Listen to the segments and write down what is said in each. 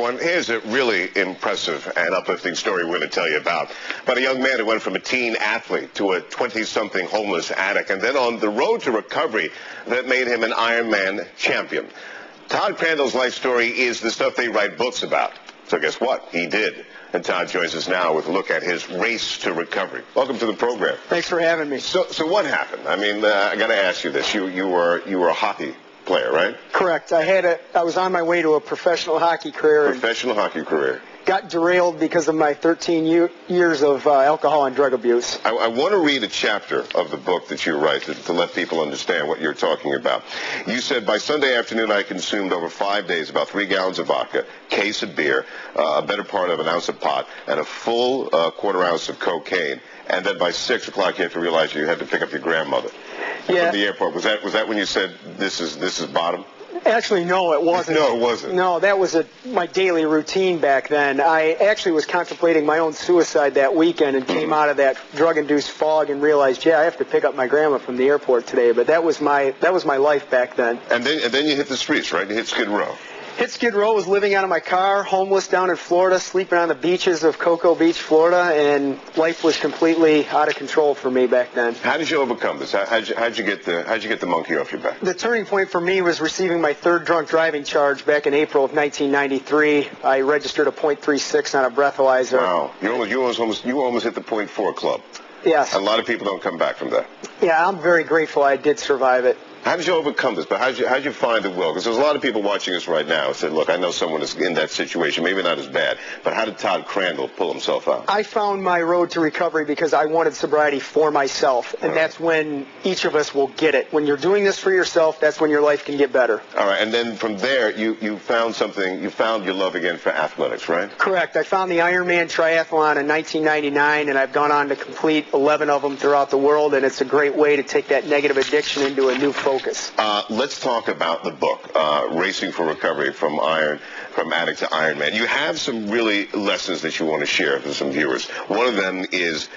everyone. Here's a really impressive and uplifting story we're going to tell you about a young man who went from a teen athlete to a 20-something homeless addict, and then on the road to recovery that made him an Ironman champion. Todd Crandall's life story is the stuff they write books about. So guess what? He did. And Todd joins us now with a look at his race to recovery. Welcome to the program. Thanks for having me. So what happened? I mean, I got to ask you this. You were a hockey player, right? Correct. I was on my way to a professional hockey career. Professional hockey career. Got derailed because of my 13 years of alcohol and drug abuse. I want to read a chapter of the book that you write to let people understand what you're talking about. You said, by Sunday afternoon, I consumed over 5 days about 3 gallons of vodka, case of beer, a better part of an ounce of pot, and a full quarter ounce of cocaine. And then by 6 o'clock, you had to realize you had to pick up your grandmother from the airport. Was that when you said this is bottom? Actually, no, it wasn't. No, it wasn't. No, that was my daily routine back then. I actually was contemplating my own suicide that weekend and came out of that drug-induced fog and realized, I have to pick up my grandma from the airport today. But that was my life back then. And then you hit the streets, right? You hit Skid Row. Hit Skid Row, was living out of my car, homeless down in Florida, sleeping on the beaches of Cocoa Beach, Florida, and life was completely out of control for me back then. How did you overcome this? How'd you get the monkey off your back? The turning point for me was receiving my third drunk driving charge back in April of 1993. I registered a .36 on a breathalyzer. Wow, you almost hit the .4 club. Yes. A lot of people don't come back from that. Yeah, I'm very grateful I did survive it. How did you overcome this? But how'd you find the will? Because there's a lot of people watching us right now who said, look, I know someone is in that situation, maybe not as bad, but how did Todd Crandall pull himself out? I found my road to recovery because I wanted sobriety for myself, and that's when each of us will get it. When you're doing this for yourself, that's when your life can get better. All right, and then from there, you found your love again for athletics, right? Correct. I found the Ironman triathlon in 1999, and I've gone on to complete 11 of them throughout the world, and it's a great way to take that negative addiction into a new focus. Let's talk about the book, Racing for Recovery, from Addict to Ironman. You have some really lessons that you want to share with some viewers. One of them is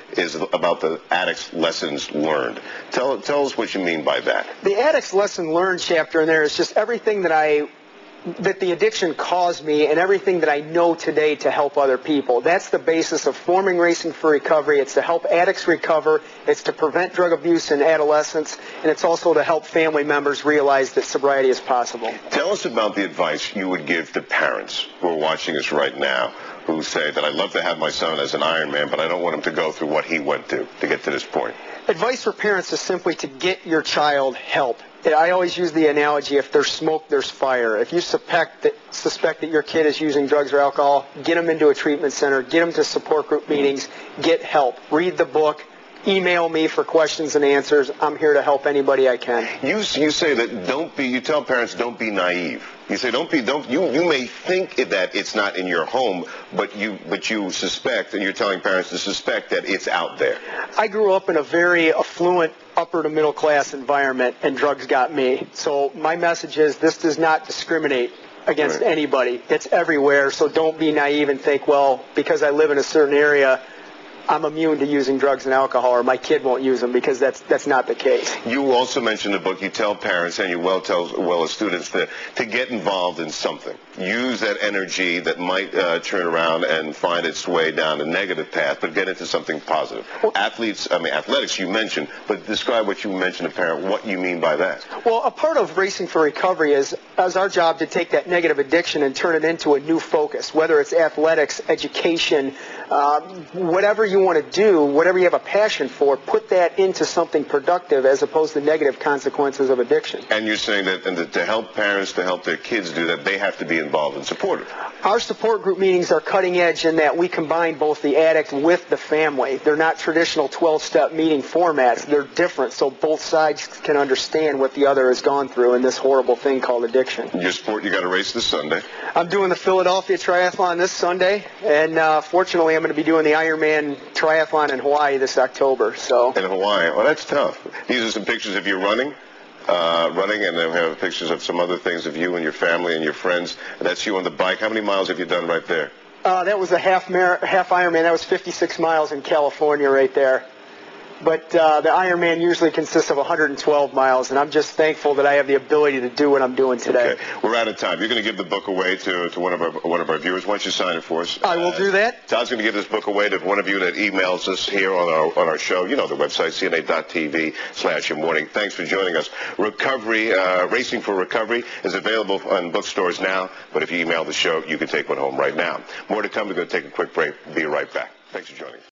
about the addict's lessons learned. Tell us what you mean by that. The addict's lesson learned chapter in there is just everything that the addiction caused me and everything that I know today to help other people. That's the basis of forming Racing for Recovery. It's to help addicts recover. It's to prevent drug abuse in adolescence. And it's also to help family members realize that sobriety is possible. Tell us about the advice you would give to parents who are watching us right now who say that I'd love to have my son as an Ironman, but I don't want him to go through what he went to get to this point. Advice for parents is simply to get your child help. I always use the analogy, if there's smoke, there's fire. If you suspect that your kid is using drugs or alcohol, get them into a treatment center, get them to support group meetings, get help. Read the book. Email me for questions and answers. I'm here to help anybody I can. You say that you tell parents don't be naive. You say you may think that it's not in your home, but you suspect, and you're telling parents to suspect that it's out there. I grew up in a very affluent upper to middle class environment, and drugs got me. So my message is this does not discriminate against anybody. It's everywhere, so don't be naive and think, well, because I live in a certain area, I'm immune to using drugs and alcohol, or my kid won't use them, because that's not the case. You also mentioned in the book, you tell parents and you tell students to get involved in something. Use that energy that might turn around and find its way down a negative path, but get into something positive. Athletics you mentioned, but describe what you mentioned to parent, what you mean by that. Well, a part of Racing for Recovery is our job to take that negative addiction and turn it into a new focus, whether it's athletics, education, whatever you want to do, whatever you have a passion for, put that into something productive as opposed to negative consequences of addiction. And you're saying that to help parents, to help their kids do that, they have to be involved and supportive. Our support group meetings are cutting edge in that we combine both the addict with the family. They're not traditional 12-step meeting formats. They're different, so both sides can understand what the other has gone through in this horrible thing called addiction. Your sport, you got a race this Sunday. I'm doing the Philadelphia Triathlon this Sunday, and fortunately I'm going to be doing the Ironman Triathlon in Hawaii this October. In Hawaii? Well, that's tough. These are some pictures of you running, and then we have pictures of some other things of you and your family and your friends. And that's you on the bike. How many miles have you done right there? That was a half Ironman. That was 56 miles in California right there. but the Ironman usually consists of 112 miles, and I'm just thankful that I have the ability to do what I'm doing today. Okay. We're out of time. You're going to give the book away to one of our viewers. Why don't you sign it for us? I will do that. Todd's going to give this book away to one of you that emails us here on our show. You know the website, cn8.tv/yourmorning. Thanks for joining us. Racing for Recovery is available on bookstores now, but if you email the show, you can take one home right now. More to come. We're going to take a quick break. Be right back. Thanks for joining us.